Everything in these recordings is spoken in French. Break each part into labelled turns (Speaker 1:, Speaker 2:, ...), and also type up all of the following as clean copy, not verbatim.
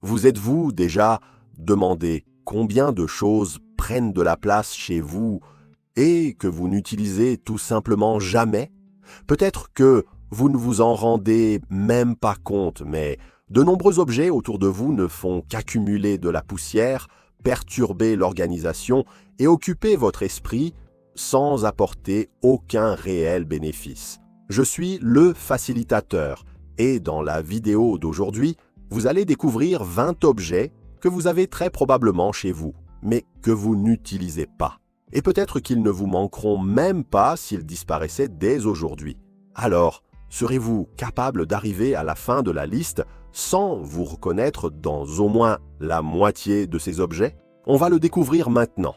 Speaker 1: Vous êtes-vous déjà demandé combien de choses prennent de la place chez vous et que vous n'utilisez tout simplement jamais? Peut-être que vous ne vous en rendez même pas compte, mais de nombreux objets autour de vous ne font qu'accumuler de la poussière, perturber l'organisation et occuper votre esprit sans apporter aucun réel bénéfice. Je suis le facilitateur et dans la vidéo d'aujourd'hui, vous allez découvrir 20 objets que vous avez très probablement chez vous, mais que vous n'utilisez pas. Et peut-être qu'ils ne vous manqueront même pas s'ils disparaissaient dès aujourd'hui. Alors, serez-vous capable d'arriver à la fin de la liste sans vous reconnaître dans au moins la moitié de ces objets? On va le découvrir maintenant.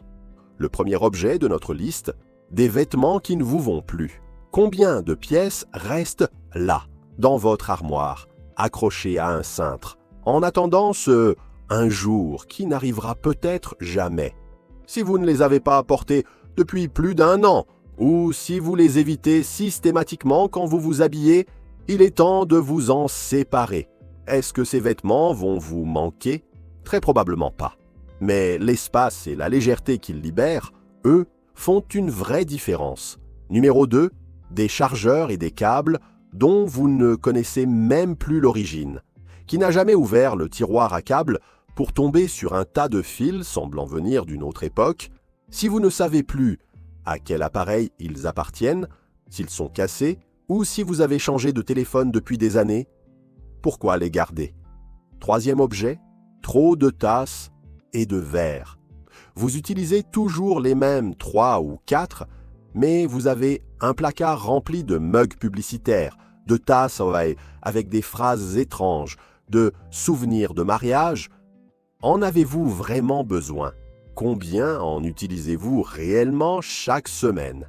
Speaker 1: Le premier objet de notre liste, des vêtements qui ne vous vont plus. Combien de pièces restent là, dans votre armoire, accrochées à un cintre, en attendant ce « un jour » qui n'arrivera peut-être jamais? Si vous ne les avez pas apportés depuis plus d'1 an, ou si vous les évitez systématiquement quand vous vous habillez, il est temps de vous en séparer. Est-ce que ces vêtements vont vous manquer? Très probablement pas. Mais l'espace et la légèreté qu'ils libèrent, eux, font une vraie différence. Numéro 2, des chargeurs et des câbles dont vous ne connaissez même plus l'origine. Qui n'a jamais ouvert le tiroir à câbles pour tomber sur un tas de fils semblant venir d'une autre époque? Si vous ne savez plus à quel appareil ils appartiennent, s'ils sont cassés, ou si vous avez changé de téléphone depuis des années, pourquoi les garder? Troisième objet, trop de tasses et de verres. Vous utilisez toujours les mêmes 3 ou 4, mais vous avez un placard rempli de mugs publicitaires, de tasses avec des phrases étranges, de souvenirs de mariage. En avez-vous vraiment besoin? Combien en utilisez-vous réellement chaque semaine?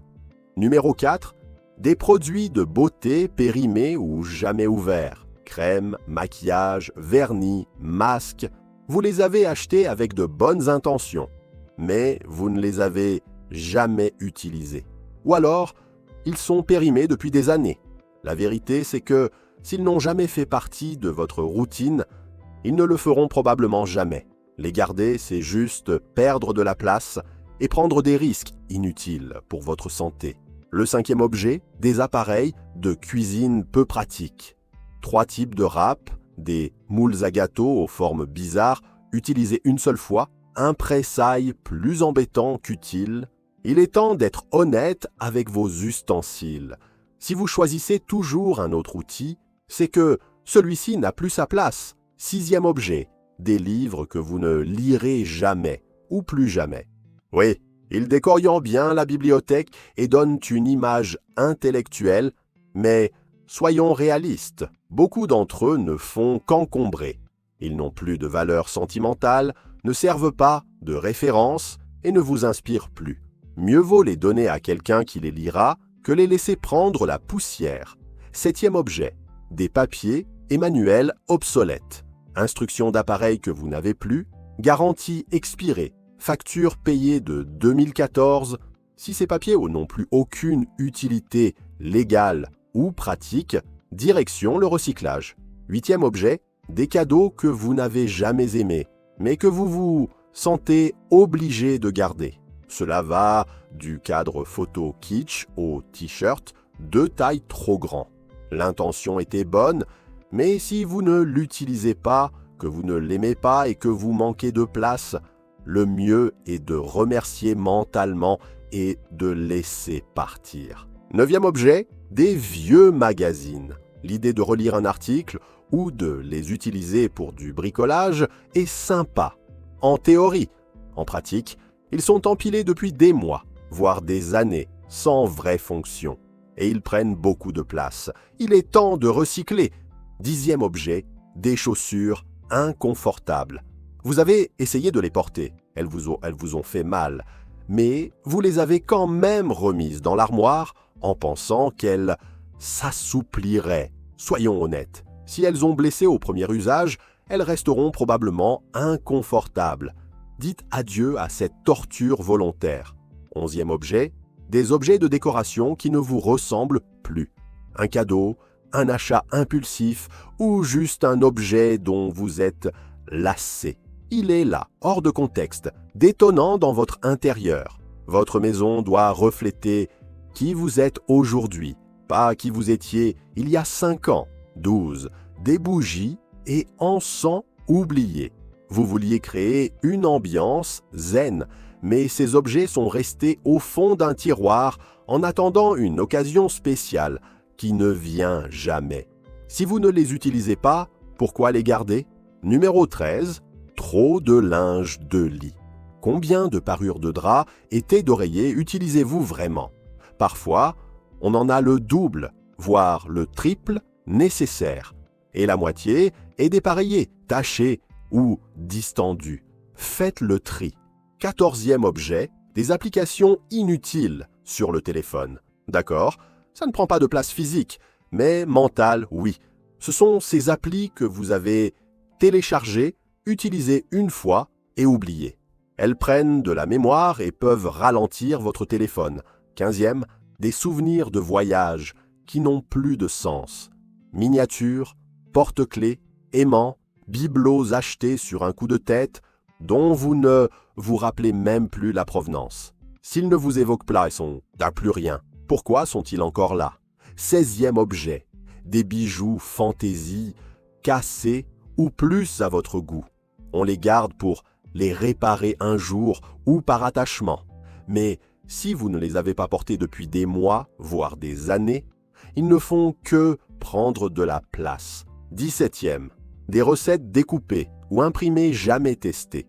Speaker 1: Numéro 4, des produits de beauté périmés ou jamais ouverts. Crème, maquillage, vernis, masques. Vous les avez achetés avec de bonnes intentions, mais vous ne les avez jamais utilisés. Ou alors, ils sont périmés depuis des années. La vérité, c'est que s'ils n'ont jamais fait partie de votre routine, ils ne le feront probablement jamais. Les garder, c'est juste perdre de la place et prendre des risques inutiles pour votre santé. Le cinquième objet, des appareils de cuisine peu pratiques. 3 types de râpes, des moules à gâteaux aux formes bizarres, utilisés une seule fois, un pressail plus embêtant qu'utile. Il est temps d'être honnête avec vos ustensiles. Si vous choisissez toujours un autre outil, c'est que celui-ci n'a plus sa place. Sixième objet, des livres que vous ne lirez jamais, ou plus jamais. Oui, ils décorient bien la bibliothèque et donnent une image intellectuelle, mais soyons réalistes, beaucoup d'entre eux ne font qu'encombrer. Ils n'ont plus de valeur sentimentale, ne servent pas de référence et ne vous inspirent plus. Mieux vaut les donner à quelqu'un qui les lira que les laisser prendre la poussière. Septième objet, des papiers et manuels obsolètes. Instructions d'appareil que vous n'avez plus, garantie expirée, facture payée de 2014. Si ces papiers n'ont plus aucune utilité légale ou pratique, direction le recyclage. Huitième objet, des cadeaux que vous n'avez jamais aimés, mais que vous vous sentez obligé de garder. Cela va du cadre photo kitsch au t-shirt de taille trop grand. L'intention était bonne, mais si vous ne l'utilisez pas, que vous ne l'aimez pas et que vous manquez de place, le mieux est de remercier mentalement et de laisser partir. Neuvième objet, des vieux magazines. L'idée de relire un article ou de les utiliser pour du bricolage est sympa. En théorie, en pratique, ils sont empilés depuis des mois, voire des années, sans vraie fonction. Et ils prennent beaucoup de place. Il est temps de recycler. Dixième objet, des chaussures inconfortables. Vous avez essayé de les porter, elles vous ont fait mal, mais vous les avez quand même remises dans l'armoire en pensant qu'elles s'assoupliraient. Soyons honnêtes, si elles ont blessé au premier usage, elles resteront probablement inconfortables. Dites adieu à cette torture volontaire. Onzième objet, des objets de décoration qui ne vous ressemblent plus. Un cadeau, un achat impulsif ou juste un objet dont vous êtes lassé. Il est là, hors de contexte, détonnant dans votre intérieur. Votre maison doit refléter qui vous êtes aujourd'hui, pas qui vous étiez il y a 5 ans, 12, des bougies et encens oubliés. Vous vouliez créer une ambiance zen, mais ces objets sont restés au fond d'un tiroir en attendant une occasion spéciale qui ne vient jamais. Si vous ne les utilisez pas, pourquoi les garder? Numéro 13. Trop de linge de lit. Combien de parures de drap et thés d'oreiller utilisez-vous vraiment? Parfois, on en a le double, voire le triple nécessaire. Et la moitié est dépareillée, tachée ou distendue. Faites le tri. 14e objet, des applications inutiles sur le téléphone. D'accord, ça ne prend pas de place physique, mais mentale, oui. Ce sont ces applis que vous avez téléchargées, utilisées une fois et oubliées. Elles prennent de la mémoire et peuvent ralentir votre téléphone. 15e, des souvenirs de voyage qui n'ont plus de sens. Miniatures, porte-clés, aimants, bibelots achetés sur un coup de tête dont vous ne vous rappelez même plus la provenance. S'ils ne vous évoquent pas et sont à plus rien, pourquoi sont-ils encore là? 16e objet, des bijoux fantaisie, cassés ou plus à votre goût. On les garde pour les réparer un jour ou par attachement. Mais si vous ne les avez pas portés depuis des mois, voire des années, ils ne font que prendre de la place. 17e, des recettes découpées ou imprimées jamais testées.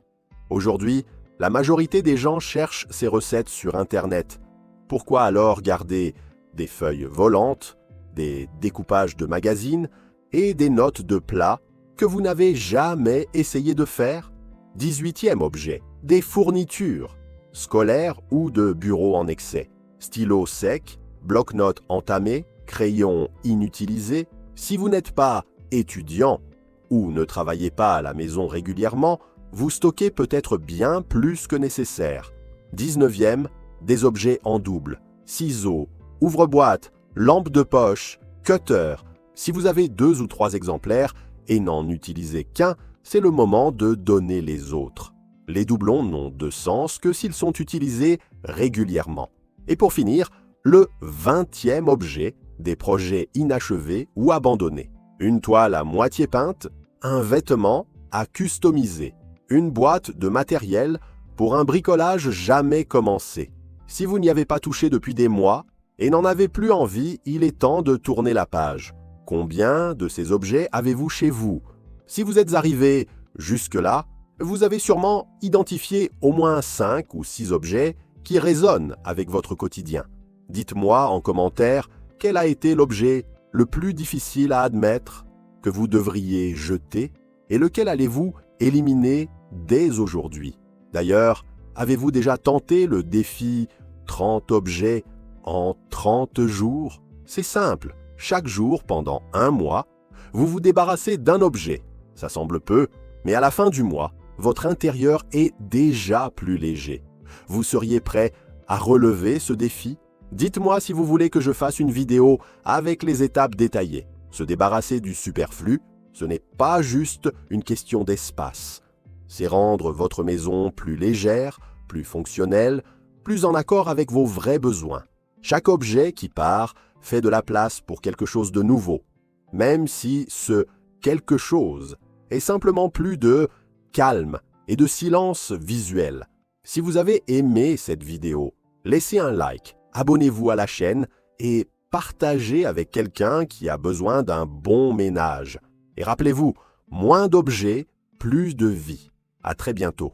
Speaker 1: Aujourd'hui, la majorité des gens cherchent ces recettes sur Internet. Pourquoi alors garder des feuilles volantes, des découpages de magazines et des notes de plats que vous n'avez jamais essayé de faire? 18e objet, des fournitures, scolaires ou de bureau en excès. Stylos secs, bloc-notes entamés, crayons inutilisés. Si vous n'êtes pas étudiant ou ne travaillez pas à la maison régulièrement, vous stockez peut-être bien plus que nécessaire. 19e, des objets en double, ciseaux, ouvre-boîte, lampe de poche, cutter. Si vous avez 2 ou 3 exemplaires et n'en utilisez qu'un, c'est le moment de donner les autres. Les doublons n'ont de sens que s'ils sont utilisés régulièrement. Et pour finir, le 20e objet, des projets inachevés ou abandonnés. Une toile à moitié peinte, un vêtement à customiser, une boîte de matériel pour un bricolage jamais commencé. Si vous n'y avez pas touché depuis des mois et n'en avez plus envie, il est temps de tourner la page. Combien de ces objets avez-vous chez vous? Si vous êtes arrivé jusque-là, vous avez sûrement identifié au moins 5 ou 6 objets qui résonnent avec votre quotidien. Dites-moi en commentaire quel a été l'objet le plus difficile à admettre, que vous devriez jeter, et lequel allez-vous éliminer dès aujourd'hui. D'ailleurs, avez-vous déjà tenté le défi 30 objets en 30 jours? C'est simple, chaque jour pendant 1 mois, vous vous débarrassez d'un objet. Ça semble peu, mais à la fin du mois, votre intérieur est déjà plus léger. Vous seriez prêt à relever ce défi? Dites-moi si vous voulez que je fasse une vidéo avec les étapes détaillées. Se débarrasser du superflu, ce n'est pas juste une question d'espace. C'est rendre votre maison plus légère, plus fonctionnelle, plus en accord avec vos vrais besoins. Chaque objet qui part fait de la place pour quelque chose de nouveau, même si ce quelque chose est simplement plus de calme et de silence visuel. Si vous avez aimé cette vidéo, laissez un like, abonnez-vous à la chaîne et partagez avec quelqu'un qui a besoin d'un bon ménage. Et rappelez-vous, moins d'objets, plus de vie. À très bientôt.